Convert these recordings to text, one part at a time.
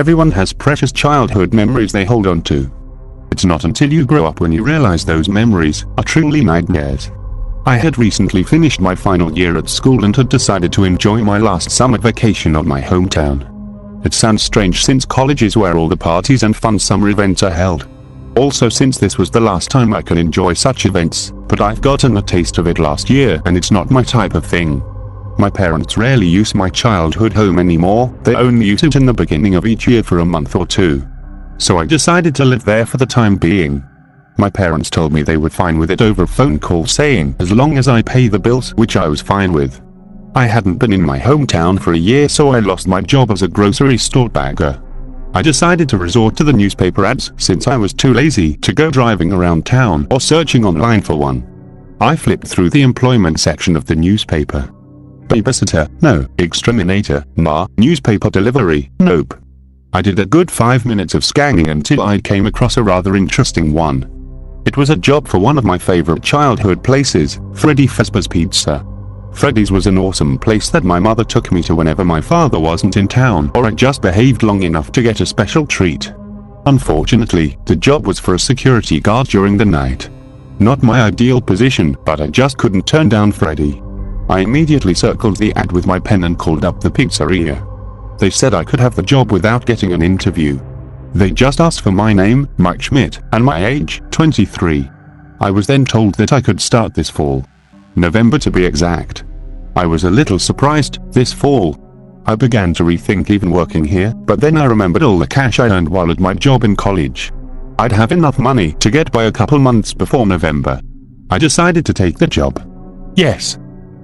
Everyone has precious childhood memories they hold on to. It's not until you grow up when you realize those memories are truly nightmares. I had recently finished my final year at school and had decided to enjoy my last summer vacation on my hometown. It sounds strange since college is where all the parties and fun summer events are held. Also, since this was the last time I could enjoy such events, but I've gotten a taste of it last year and it's not my type of thing. My parents rarely use my childhood home anymore, they only use it in the beginning of each year for a month or two. So I decided to live there for the time being. My parents told me they were fine with it over a phone call, saying as long as I pay the bills, which I was fine with. I hadn't been in my hometown for a year, so I lost my job as a grocery store bagger. I decided to resort to the newspaper ads since I was too lazy to go driving around town or searching online for one. I flipped through the employment section of the newspaper. Babysitter, no. Exterminator, nah. Newspaper delivery, nope. I did a good 5 minutes of scanning until I came across a rather interesting one. It was a job for one of my favorite childhood places, Freddy Fazbear's Pizza. Freddy's was an awesome place that my mother took me to whenever my father wasn't in town or I just behaved long enough to get a special treat. Unfortunately, the job was for a security guard during the night. Not my ideal position, but I just couldn't turn down Freddy. I immediately circled the ad with my pen and called up the pizzeria. They said I could have the job without getting an interview. They just asked for my name, Mike Schmidt, and my age, 23. I was then told that I could start this fall. November to be exact. I was a little surprised. This fall. I began to rethink even working here, but then I remembered all the cash I earned while at my job in college. I'd have enough money to get by a couple months before November. I decided to take the job. Yes.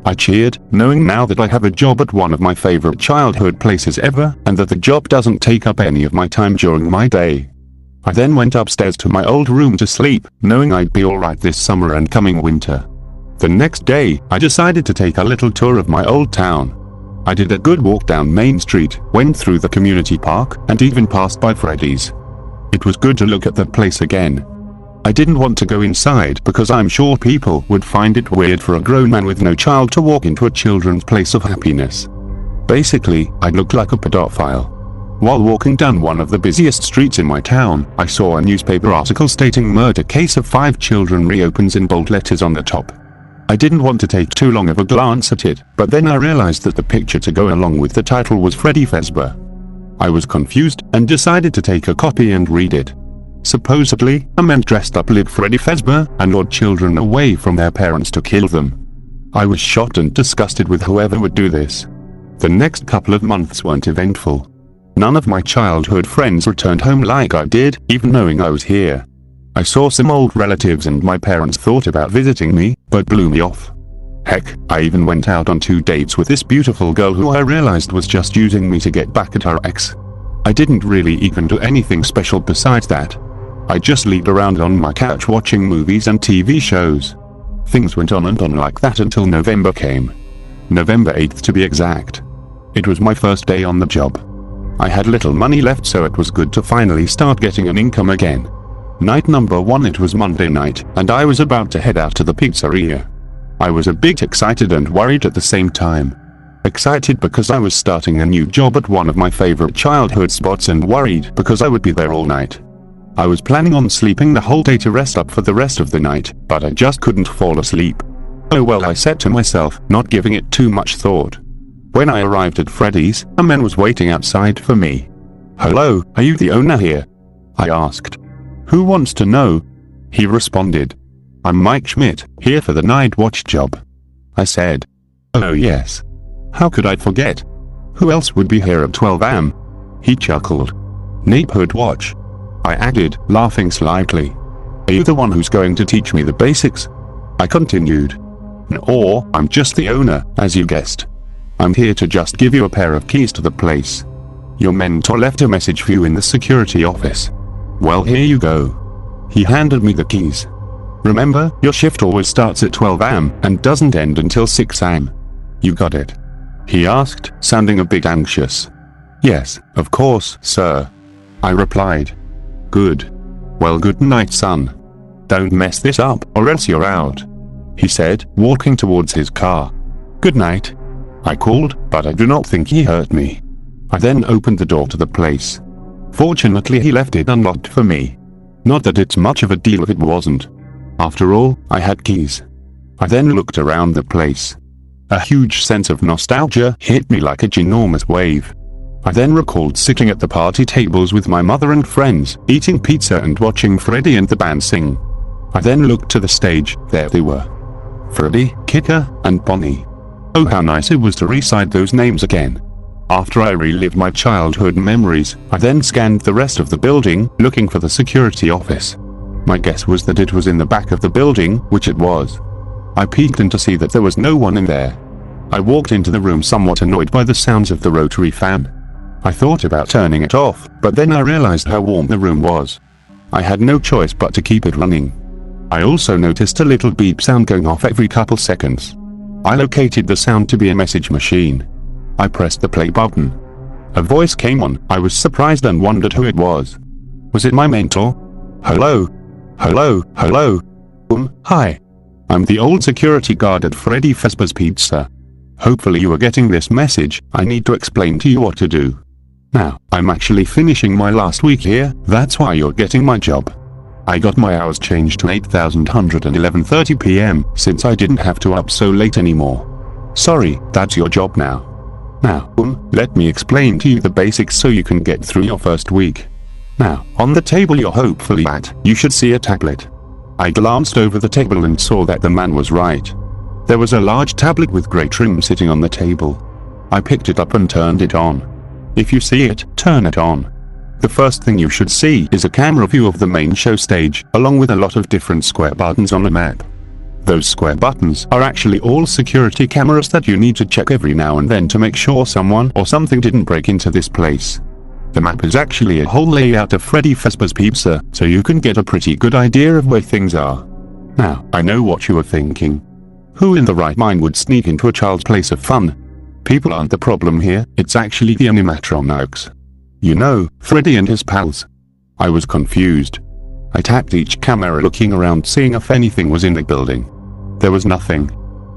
I cheered, knowing now that I have a job at one of my favorite childhood places ever, and that the job doesn't take up any of my time during my day. I then went upstairs to my old room to sleep, knowing I'd be alright this summer and coming winter. The next day, I decided to take a little tour of my old town. I did a good walk down Main Street, went through the community park, and even passed by Freddy's. It was good to look at the place again. I didn't want to go inside because I'm sure people would find it weird for a grown man with no child to walk into a children's place of happiness. Basically, I looked like a pedophile. While walking down one of the busiest streets in my town, I saw a newspaper article stating murder case of 5 children reopens in bold letters on the top. I didn't want to take too long of a glance at it, but then I realized that the picture to go along with the title was Freddy Fazbear. I was confused and decided to take a copy and read it. Supposedly, a man dressed up like Freddy Fazbear and lured children away from their parents to kill them. I was shocked and disgusted with whoever would do this. The next couple of months weren't eventful. None of my childhood friends returned home like I did, even knowing I was here. I saw some old relatives and my parents thought about visiting me, but blew me off. Heck, I even went out on 2 dates with this beautiful girl who I realized was just using me to get back at her ex. I didn't really even do anything special besides that. I just laid around on my couch watching movies and TV shows. Things went on and on like that until November came. November 8th to be exact. It was my first day on the job. I had little money left, so it was good to finally start getting an income again. Night number 1, it was Monday night, and I was about to head out to the pizzeria. I was a bit excited and worried at the same time. Excited because I was starting a new job at one of my favorite childhood spots, and worried because I would be there all night. I was planning on sleeping the whole day to rest up for the rest of the night, but I just couldn't fall asleep. Oh well, I said to myself, not giving it too much thought. When I arrived at Freddy's, a man was waiting outside for me. "Hello, are you the owner here?" I asked. "Who wants to know?" He responded. "I'm Mike Schmidt, here for the night watch job." I said. "Oh yes. How could I forget? Who else would be here at 12 am? He chuckled. "Neighborhood watch," I added, laughing slightly. "Are you the one who's going to teach me the basics?" I continued. "No, I'm just the owner, as you guessed. I'm here to just give you a pair of keys to the place. Your mentor left a message for you in the security office. Well, here you go." He handed me the keys. "Remember, your shift always starts at 12 am and doesn't end until 6 am. You got it?" he asked, sounding a bit anxious. "Yes, of course, sir," I replied. "Good. Well, good night, son. Don't mess this up, or else you're out," he said, walking towards his car. "Good night," I called, but I do not think he heard me. I then opened the door to the place. Fortunately he left it unlocked for me. Not that it's much of a deal if it wasn't. After all, I had keys. I then looked around the place. A huge sense of nostalgia hit me like a ginormous wave. I then recalled sitting at the party tables with my mother and friends, eating pizza and watching Freddy and the band sing. I then looked to the stage. There they were. Freddy, Kicker, and Bonnie. Oh, how nice it was to recite those names again. After I relived my childhood memories, I then scanned the rest of the building, looking for the security office. My guess was that it was in the back of the building, which it was. I peeked in to see that there was no one in there. I walked into the room somewhat annoyed by the sounds of the rotary fan. I thought about turning it off, but then I realized how warm the room was. I had no choice but to keep it running. I also noticed a little beep sound going off every couple seconds. I located the sound to be a message machine. I pressed the play button. A voice came on. I was surprised and wondered who it was. Was it my mentor? Hello? Hello? Hello? Hi. I'm the old security guard at Freddy Fazbear's Pizza. Hopefully you are getting this message. I need to explain to you what to do. Now, I'm actually finishing my last week here, that's why you're getting my job. I got my hours changed to 8,111:30 p.m. since I didn't have to up so late anymore. Sorry, that's your job now. Now, let me explain to you the basics so you can get through your first week. Now, on the table you're hopefully at, you should see a tablet. I glanced over the table and saw that the man was right. There was a large tablet with grey trim sitting on the table. I picked it up and turned it on. If you see it, turn it on. The first thing you should see is a camera view of the main show stage, along with a lot of different square buttons on a map. Those square buttons are actually all security cameras that you need to check every now and then to make sure someone or something didn't break into this place. The map is actually a whole layout of Freddy Fazbear's Pizza, so you can get a pretty good idea of where things are. Now, I know what you are thinking. Who in the right mind would sneak into a child's place of fun? People aren't the problem here, it's actually the animatronics. You know, Freddy and his pals. I was confused. I tapped each camera looking around seeing if anything was in the building. There was nothing.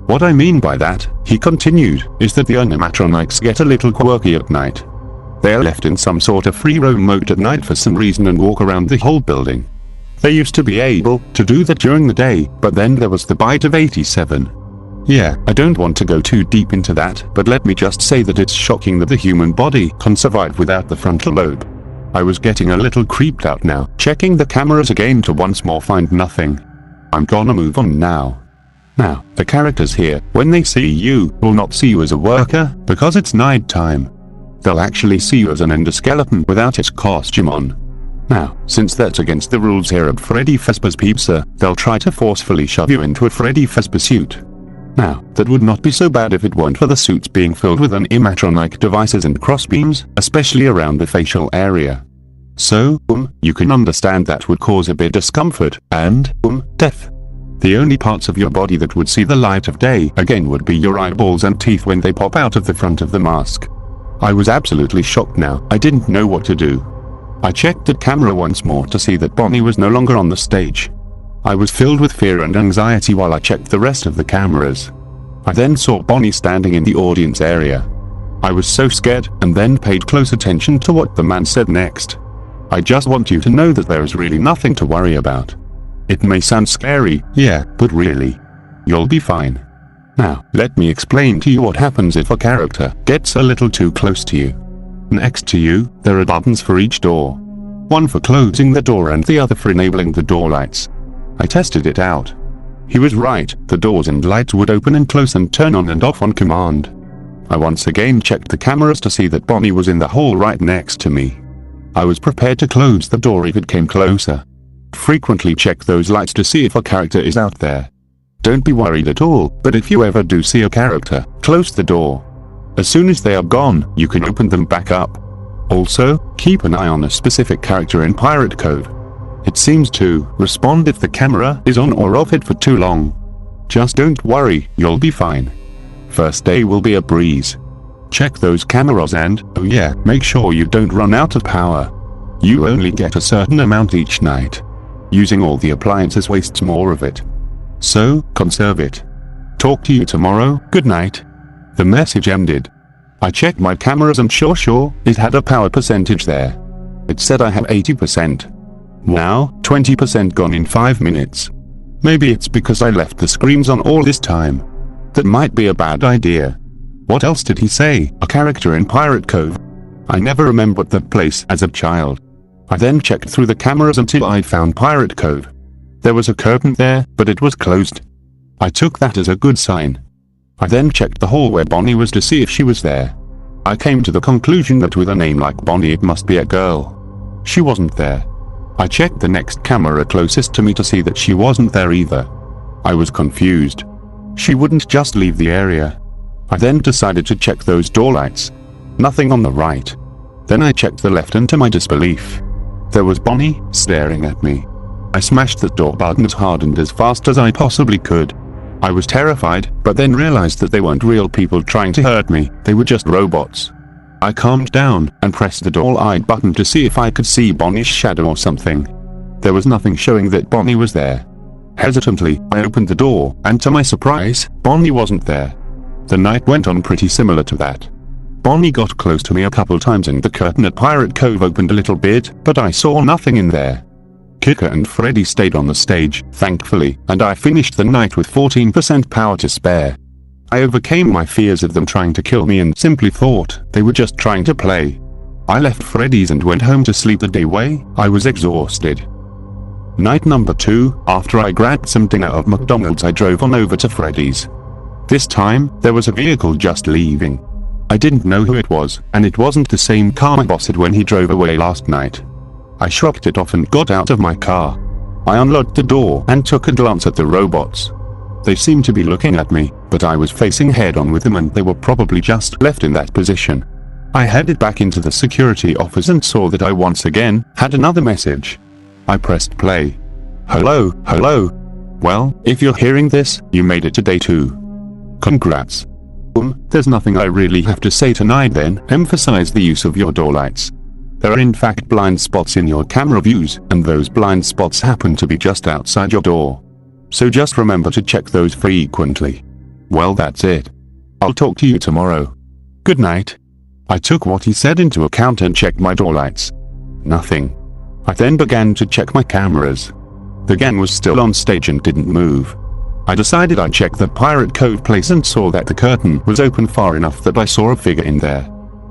What I mean by that, he continued, is that the animatronics get a little quirky at night. They are left in some sort of free roam mode at night for some reason and walk around the whole building. They used to be able to do that during the day, but then there was the bite of 87. Yeah, I don't want to go too deep into that, but let me just say that it's shocking that the human body can survive without the frontal lobe. I was getting a little creeped out now, checking the cameras again to once more find nothing. I'm gonna move on now. Now, the characters here, when they see you, will not see you as a worker, because it's night time. They'll actually see you as an endoskeleton without its costume on. Now, since that's against the rules here at Freddy Fazbear's Pizza, they'll try to forcefully shove you into a Freddy Fazbear suit. Now, that would not be so bad if it weren't for the suits being filled with animatronic devices and crossbeams, especially around the facial area. So, you can understand that would cause a bit discomfort, and, death. The only parts of your body that would see the light of day again would be your eyeballs and teeth when they pop out of the front of the mask. I was absolutely shocked now, I didn't know what to do. I checked the camera once more to see that Bonnie was no longer on the stage. I was filled with fear and anxiety while I checked the rest of the cameras. I then saw Bonnie standing in the audience area. I was so scared, and then paid close attention to what the man said next. I just want you to know that there is really nothing to worry about. It may sound scary, yeah, but really, you'll be fine. Now, let me explain to you what happens if a character gets a little too close to you. Next to you, there are buttons for each door. One for closing the door and the other for enabling the door lights. I tested it out. He was right, the doors and lights would open and close and turn on and off on command. I once again checked the cameras to see that Bonnie was in the hall right next to me. I was prepared to close the door if it came closer. Frequently check those lights to see if a character is out there. Don't be worried at all, but if you ever do see a character, close the door. As soon as they are gone, you can open them back up. Also, keep an eye on a specific character in pirate code. It seems to respond if the camera is on or off it for too long. Just don't worry, you'll be fine. First day will be a breeze. Check those cameras and, oh yeah, make sure you don't run out of power. You only get a certain amount each night. Using all the appliances wastes more of it. So, conserve it. Talk to you tomorrow, good night. The message ended. I checked my cameras and sure, it had a power percentage there. It said I have 80%. Wow, 20% gone in 5 minutes. Maybe it's because I left the screens on all this time. That might be a bad idea. What else did he say? A character in Pirate Cove? I never remembered that place as a child. I then checked through the cameras until I found Pirate Cove. There was a curtain there, but it was closed. I took that as a good sign. I then checked the hall where Bonnie was to see if she was there. I came to the conclusion that with a name like Bonnie it must be a girl. She wasn't there. I checked the next camera closest to me to see that she wasn't there either. I was confused. She wouldn't just leave the area. I then decided to check those door lights. Nothing on the right. Then I checked the left, and to my disbelief, there was Bonnie staring at me. I smashed the door button as hard and as fast as I possibly could. I was terrified, but then realized that they weren't real people trying to hurt me, they were just robots. I calmed down and pressed the door light button to see if I could see Bonnie's shadow or something. There was nothing showing that Bonnie was there. Hesitantly, I opened the door, and to my surprise, Bonnie wasn't there. The night went on pretty similar to that. Bonnie got close to me a couple times and the curtain at Pirate Cove opened a little bit, but I saw nothing in there. Kicker and Freddy stayed on the stage, thankfully, and I finished the night with 14% power to spare. I overcame my fears of them trying to kill me and simply thought they were just trying to play. I left Freddy's and went home to sleep. The day away, I was exhausted. Night number 2, after I grabbed some dinner at McDonald's, I drove on over to Freddy's. This time, there was a vehicle just leaving. I didn't know who it was, and it wasn't the same car my boss had when he drove away last night. I shrugged it off and got out of my car. I unlocked the door and took a glance at the robots. They seemed to be looking at me, but I was facing head on with them and they were probably just left in that position. I headed back into the security office and saw that I once again had another message. I pressed play. Hello, hello. Well, if you're hearing this, you made it to day 2. Congrats. There's nothing I really have to say tonight then. Emphasize the use of your door lights. There are in fact blind spots in your camera views, and those blind spots happen to be just outside your door. So just remember to check those frequently. Well, that's it. I'll talk to you tomorrow. Good night. I took what he said into account and checked my door lights. Nothing. I then began to check my cameras. The gang was still on stage and didn't move. I decided I'd check the Pirate Cove place and saw that the curtain was open far enough that I saw a figure in there.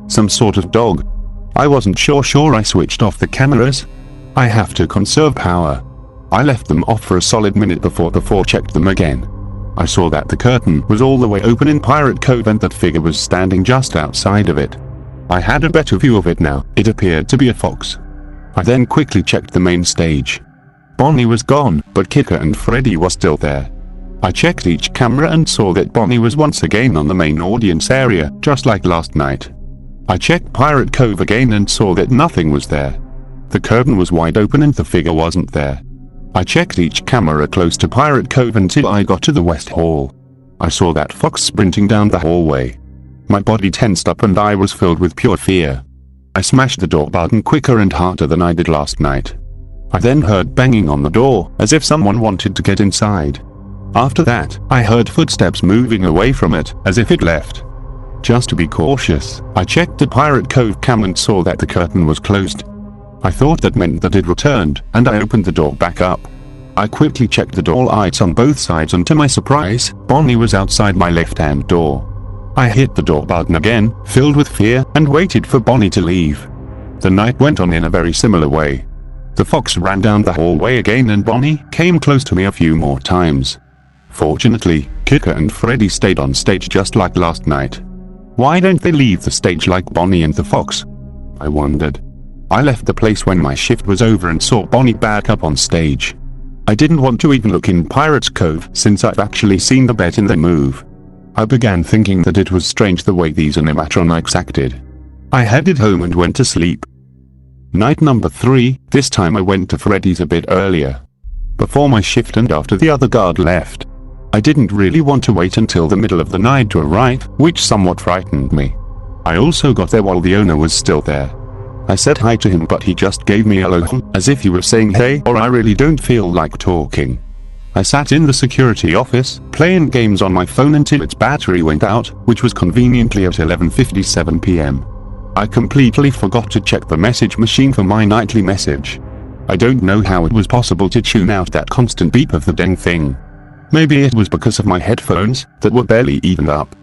Some sort of dog. I wasn't sure I switched off the cameras. I have to conserve power. I left them off for a solid minute before checked them again. I saw that the curtain was all the way open in Pirate Cove and that figure was standing just outside of it. I had a better view of it now. It appeared to be a fox. I then quickly checked the main stage. Bonnie was gone, but Kicker and Freddy were still there. I checked each camera and saw that Bonnie was once again on the main audience area, just like last night. I checked Pirate Cove again and saw that nothing was there. The curtain was wide open and the figure wasn't there. I checked each camera close to Pirate Cove until I got to the West Hall. I saw that fox sprinting down the hallway. My body tensed up and I was filled with pure fear. I smashed the door button quicker and harder than I did last night. I then heard banging on the door, as if someone wanted to get inside. After that, I heard footsteps moving away from it, as if it left. Just to be cautious, I checked the Pirate Cove cam and saw that the curtain was closed. I thought that meant that it returned, and I opened the door back up. I quickly checked the door lights on both sides and to my surprise, Bonnie was outside my left-hand door. I hit the door button again, filled with fear, and waited for Bonnie to leave. The night went on in a very similar way. The fox ran down the hallway again and Bonnie came close to me a few more times. Fortunately, Kicker and Freddy stayed on stage just like last night. Why don't they leave the stage like Bonnie and the fox? I wondered. I left the place when my shift was over and saw Bonnie back up on stage. I didn't want to even look in Pirate's Cove since I've actually seen the bet in the move. I began thinking that it was strange the way these animatronics acted. I headed home and went to sleep. Night number 3, this time I went to Freddy's a bit earlier. Before my shift and after the other guard left. I didn't really want to wait until the middle of the night to arrive, which somewhat frightened me. I also got there while the owner was still there. I said hi to him but he just gave me a look, as if he was saying hey or I really don't feel like talking. I sat in the security office, playing games on my phone until its battery went out, which was conveniently at 11:57 p.m. I completely forgot to check the message machine for my nightly message. I don't know how it was possible to tune out that constant beep of the dang thing. Maybe it was because of my headphones that were barely evened up.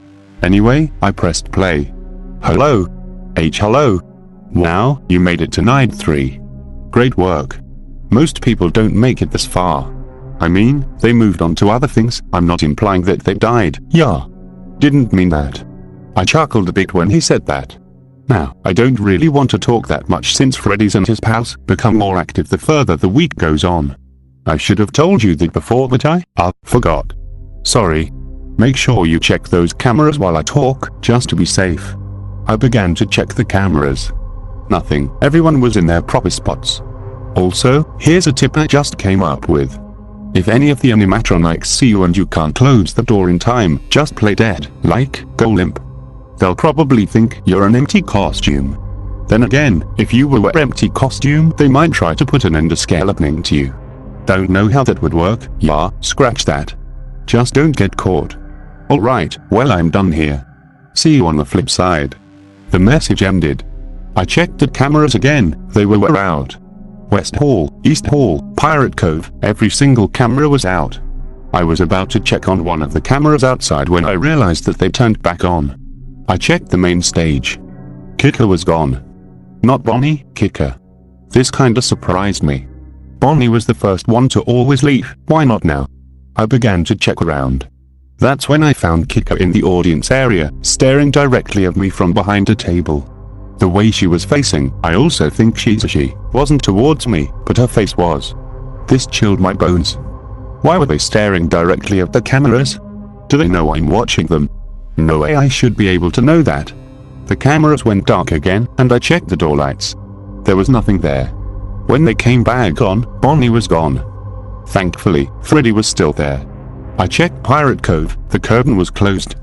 Anyway, I pressed play. Hello? Hello? Wow, you made it to night 3. Great work. Most people don't make it this far. I mean, they moved on to other things. I'm not implying that they died. Yeah. Didn't mean that. I chuckled a bit when he said that. Now, I don't really want to talk that much since Freddy's and his pals become more active the further the week goes on. I should have told you that before, but I forgot. Sorry. Make sure you check those cameras while I talk, just to be safe. I began to check the cameras. Nothing. Everyone was in their proper spots. Also, here's a tip I just came up with. If any of the animatronics see you and you can't close the door in time, just play dead, like, go limp. They'll probably think you're an empty costume. Then again, if you were an empty costume, they might try to put an endoscalloping to you. Don't know how that would work. Yeah, scratch that. Just don't get caught. Alright, well, I'm done here. See you on the flip side. The message ended. I checked the cameras again. They were out. West Hall, East Hall, Pirate Cove, every single camera was out. I was about to check on one of the cameras outside when I realized that they turned back on. I checked the main stage. Kicker was gone. Not Bonnie, Kicker. This kinda surprised me. Bonnie was the first one to always leave. Why not now? I began to check around. That's when I found Kicker in the audience area, staring directly at me from behind a table. The way she was facing, I also think she wasn't towards me, but her face was. This chilled my bones. Why were they staring directly at the cameras? Do they know I'm watching them? No way I should be able to know that. The cameras went dark again, and I checked the door lights. There was nothing there. When they came back on, Bonnie was gone. Thankfully, Freddy was still there. I checked Pirate Cove, the curtain was closed.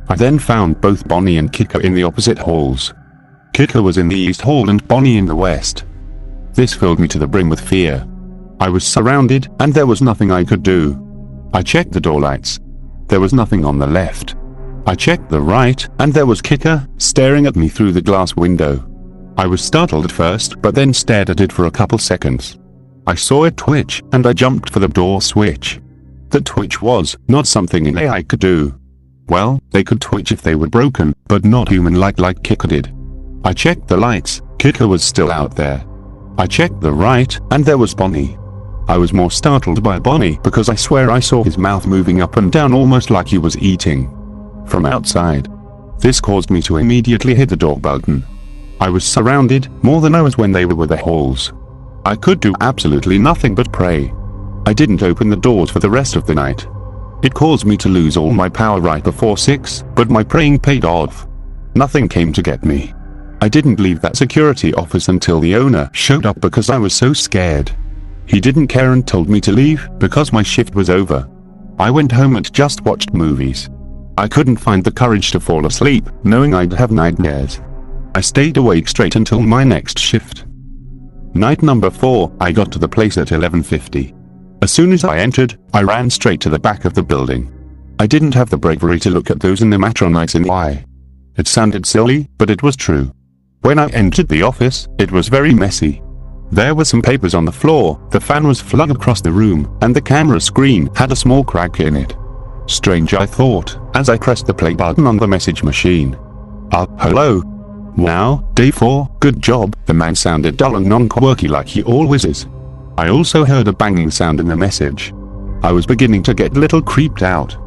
I then found both Bonnie and Kicker in the opposite halls. Kicker was in the East Hall and Bonnie in the West. This filled me to the brim with fear. I was surrounded, and there was nothing I could do. I checked the door lights. There was nothing on the left. I checked the right, and there was Kicker, staring at me through the glass window. I was startled at first, but then stared at it for a couple seconds. I saw it twitch, and I jumped for the door switch. The twitch was not something an AI could do. Well, they could twitch if they were broken, but not human-like Kicker did. I checked the lights. Kicker was still out there. I checked the right, and there was Bonnie. I was more startled by Bonnie because I swear I saw his mouth moving up and down almost like he was eating from outside. This caused me to immediately hit the door button. I was surrounded, more than I was when they were with the halls. I could do absolutely nothing but pray. I didn't open the doors for the rest of the night. It caused me to lose all my power right before 6, but my praying paid off. Nothing came to get me. I didn't leave that security office until the owner showed up because I was so scared. He didn't care and told me to leave because my shift was over. I went home and just watched movies. I couldn't find the courage to fall asleep, knowing I'd have nightmares. I stayed awake straight until my next shift. Night number 4, I got to the place at 11:50. As soon as I entered, I ran straight to the back of the building. I didn't have the bravery to look at those animatronics in the eye. It sounded silly, but it was true. When I entered the office, it was very messy. There were some papers on the floor, the fan was flung across the room, and the camera screen had a small crack in it. Strange, I thought, as I pressed the play button on the message machine. Hello? Wow, day 4, good job. The man sounded dull and non-quirky like he always is. I also heard a banging sound in the message. I was beginning to get a little creeped out.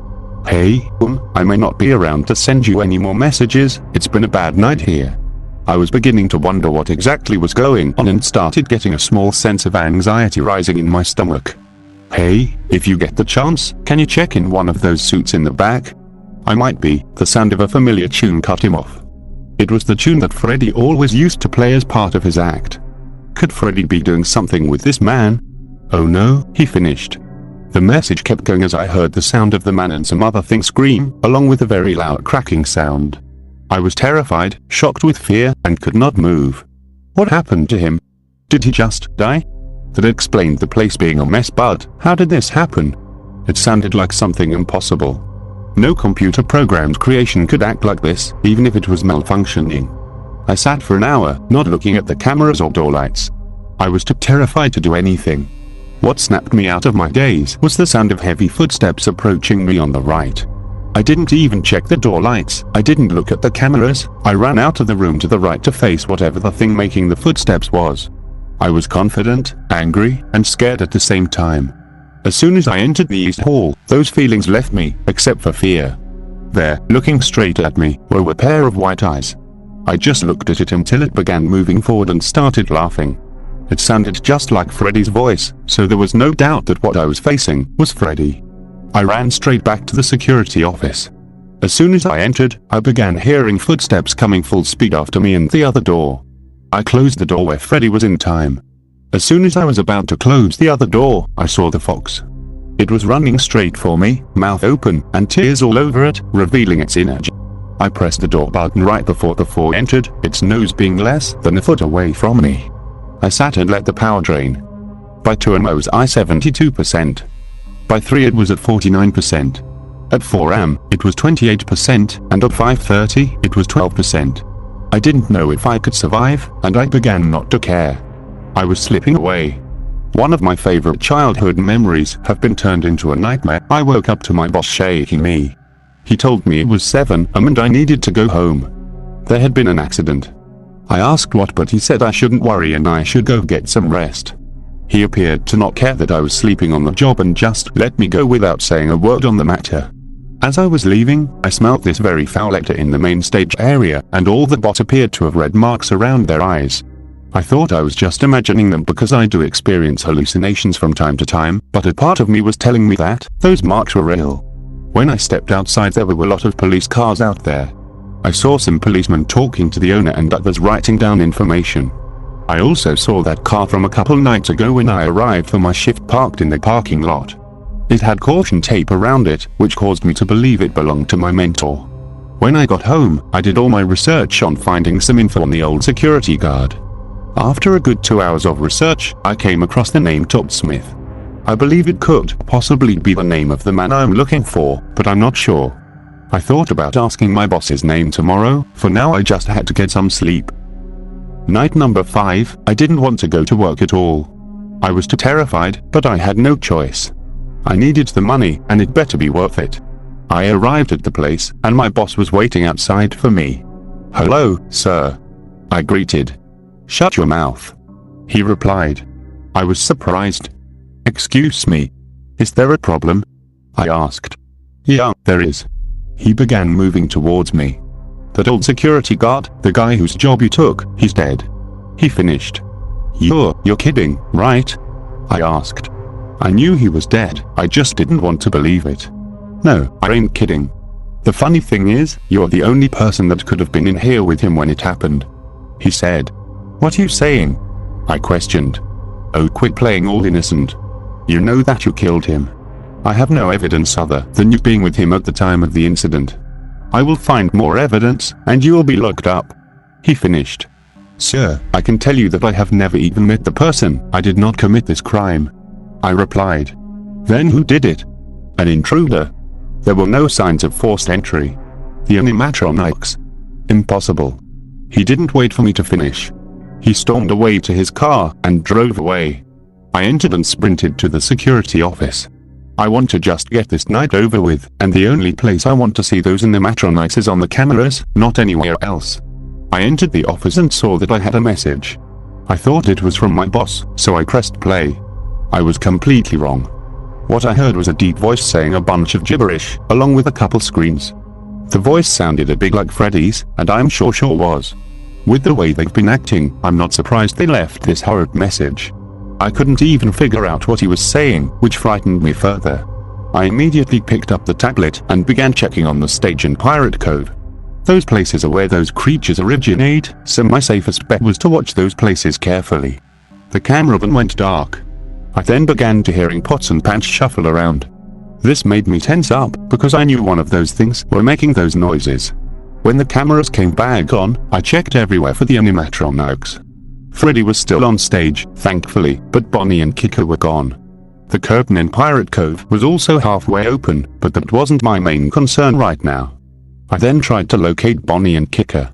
Hey, I may not be around to send you any more messages, it's been a bad night here. I was beginning to wonder what exactly was going on and started getting a small sense of anxiety rising in my stomach. Hey, if you get the chance, can you check in one of those suits in the back? I might be. The sound of a familiar tune cut him off. It was the tune that Freddy always used to play as part of his act. Could Freddy be doing something with this man? Oh no, he finished. The message kept going as I heard the sound of the man and some other thing scream, along with a very loud cracking sound. I was terrified, shocked with fear, and could not move. What happened to him? Did he just die? That explained the place being a mess, but how did this happen? It sounded like something impossible. No computer-programmed creation could act like this, even if it was malfunctioning. I sat for an hour, not looking at the cameras or door lights. I was too terrified to do anything. What snapped me out of my daze was the sound of heavy footsteps approaching me on the right. I didn't even check the door lights, I didn't look at the cameras, I ran out of the room to the right to face whatever the thing making the footsteps was. I was confident, angry, and scared at the same time. As soon as I entered the East Hall, those feelings left me, except for fear. There, looking straight at me, were a pair of white eyes. I just looked at it until it began moving forward and started laughing. It sounded just like Freddy's voice, so there was no doubt that what I was facing was Freddy. I ran straight back to the security office. As soon as I entered, I began hearing footsteps coming full speed after me and the other door. I closed the door where Freddy was in time. As soon as I was about to close the other door, I saw the fox. It was running straight for me, mouth open, and tears all over it, revealing its inner. I pressed the door button right before the fox entered, its nose being less than a foot away from me. I sat and let the power drain. By 2 am I was at 72%. By 3 it was at 49%. At 4 am, it was 28%, and at 5:30, it was 12%. I didn't know if I could survive, and I began not to care. I was slipping away. One of my favorite childhood memories have been turned into a nightmare. I woke up to my boss shaking me. He told me it was 7 am and I needed to go home. There had been an accident. I asked what, but he said I shouldn't worry and I should go get some rest. He appeared to not care that I was sleeping on the job and just let me go without saying a word on the matter. As I was leaving, I smelled this very foul actor in the main stage area, and all the bots appeared to have red marks around their eyes. I thought I was just imagining them because I do experience hallucinations from time to time, but a part of me was telling me that those marks were real. When I stepped outside, there were a lot of police cars out there. I saw some policemen talking to the owner and others writing down information. I also saw that car from a couple nights ago when I arrived for my shift parked in the parking lot. It had caution tape around it, which caused me to believe it belonged to my mentor. When I got home, I did all my research on finding some info on the old security guard. After a good 2 hours of research, I came across the name Todd Smith. I believe it could possibly be the name of the man I'm looking for, but I'm not sure. I thought about asking my boss's name tomorrow. For now I just had to get some sleep. Night number 5, I didn't want to go to work at all. I was too terrified, but I had no choice. I needed the money, and it better be worth it. I arrived at the place, and my boss was waiting outside for me. "Hello, sir," I greeted. "Shut your mouth," he replied. I was surprised. "Excuse me. Is there a problem?" I asked. "Yeah, there is." He began moving towards me. "That old security guard, the guy whose job you took, he's dead," he finished. You're kidding, right?" I asked. I knew he was dead, I just didn't want to believe it. "No, I ain't kidding. The funny thing is, you're the only person that could have been in here with him when it happened," he said. "What are you saying?" I questioned. "Oh, quit playing all innocent. You know that you killed him. I have no evidence other than you being with him at the time of the incident. I will find more evidence, and you will be locked up," he finished. "Sir, I can tell you that I have never even met the person. I did not commit this crime," I replied. "Then who did it?" "An intruder. There were no signs of forced entry. The animatronics." "Impossible." He didn't wait for me to finish. He stormed away to his car and drove away. I entered and sprinted to the security office. I want to just get this night over with, and the only place I want to see those animatronics is on the cameras, not anywhere else. I entered the office and saw that I had a message. I thought it was from my boss, so I pressed play. I was completely wrong. What I heard was a deep voice saying a bunch of gibberish, along with a couple screams. The voice sounded a bit like Freddy's, and I'm sure was. With the way they've been acting, I'm not surprised they left this horrid message. I couldn't even figure out what he was saying, which frightened me further. I immediately picked up the tablet and began checking on the stage and pirate code. Those places are where those creatures originate, so my safest bet was to watch those places carefully. The camera then went dark. I then began to hearing pots and pans shuffle around. This made me tense up, because I knew one of those things were making those noises. When the cameras came back on, I checked everywhere for the animatronics. Freddy was still on stage, thankfully, but Bonnie and Kika were gone. The curtain in Pirate Cove was also halfway open, but that wasn't my main concern right now. I then tried to locate Bonnie and Kika.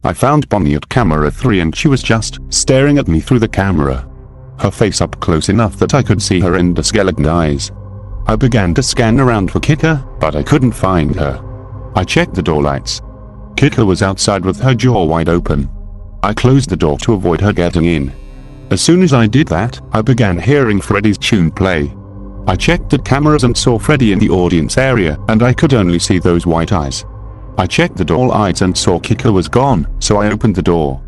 I found Bonnie at camera 3 and she was just staring at me through the camera. Her face up close enough that I could see her endoskeleton eyes. I began to scan around for Kika, but I couldn't find her. I checked the door lights. Kika was outside with her jaw wide open. I closed the door to avoid her getting in. As soon as I did that, I began hearing Freddy's tune play. I checked the cameras and saw Freddy in the audience area, and I could only see those white eyes. I checked the door lights and saw Kika was gone, so I opened the door.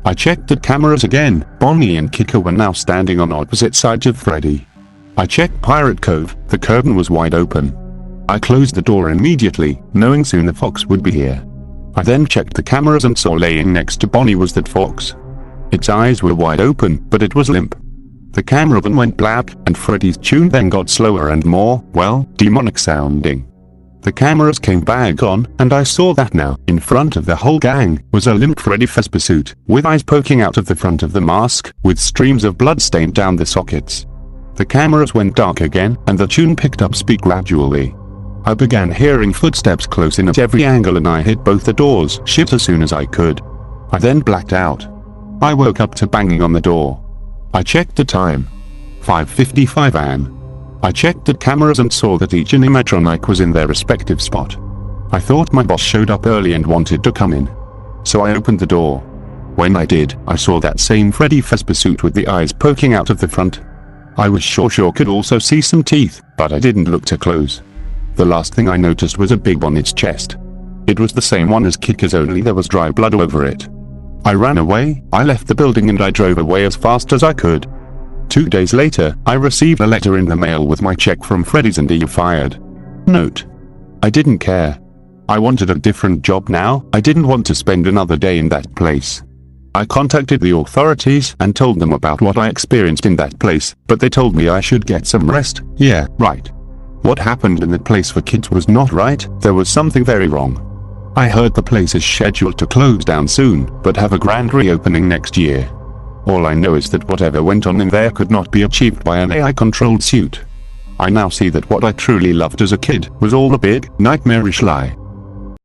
I checked the cameras again. Bonnie and Kika were now standing on opposite sides of Freddy. I checked Pirate Cove. The curtain was wide open. I closed the door immediately, knowing soon the fox would be here. I then checked the cameras and saw laying next to Bonnie was that fox. Its eyes were wide open, but it was limp. The camera then went black, and Freddy's tune then got slower and more, well, demonic sounding. The cameras came back on, and I saw that now, in front of the whole gang, was a limp Freddy Vespersuit, with eyes poking out of the front of the mask, with streams of blood stained down the sockets. The cameras went dark again, and the tune picked up speed gradually. I began hearing footsteps close in at every angle and I hit both the doors shut as soon as I could. I then blacked out. I woke up to banging on the door. I checked the time. 5:55 am. I checked the cameras and saw that each animatronic was in their respective spot. I thought my boss showed up early and wanted to come in. So I opened the door. When I did, I saw that same Freddy Vespersuit with the eyes poking out of the front. I was sure could also see some teeth, but I didn't look too close. The last thing I noticed was a big on its chest. It was the same one as Kika's, only there was dry blood over it. I ran away, I left the building and I drove away as fast as I could. 2 days later, I received a letter in the mail with my check from Freddy's and you fired. Note. I didn't care. I wanted a different job now. I didn't want to spend another day in that place. I contacted the authorities and told them about what I experienced in that place, but they told me I should get some rest. Yeah, right. What happened in the place for kids was not right. There was something very wrong. I heard the place is scheduled to close down soon, but have a grand reopening next year. All I know is that whatever went on in there could not be achieved by an AI-controlled suit. I now see that what I truly loved as a kid was all a big, nightmarish lie.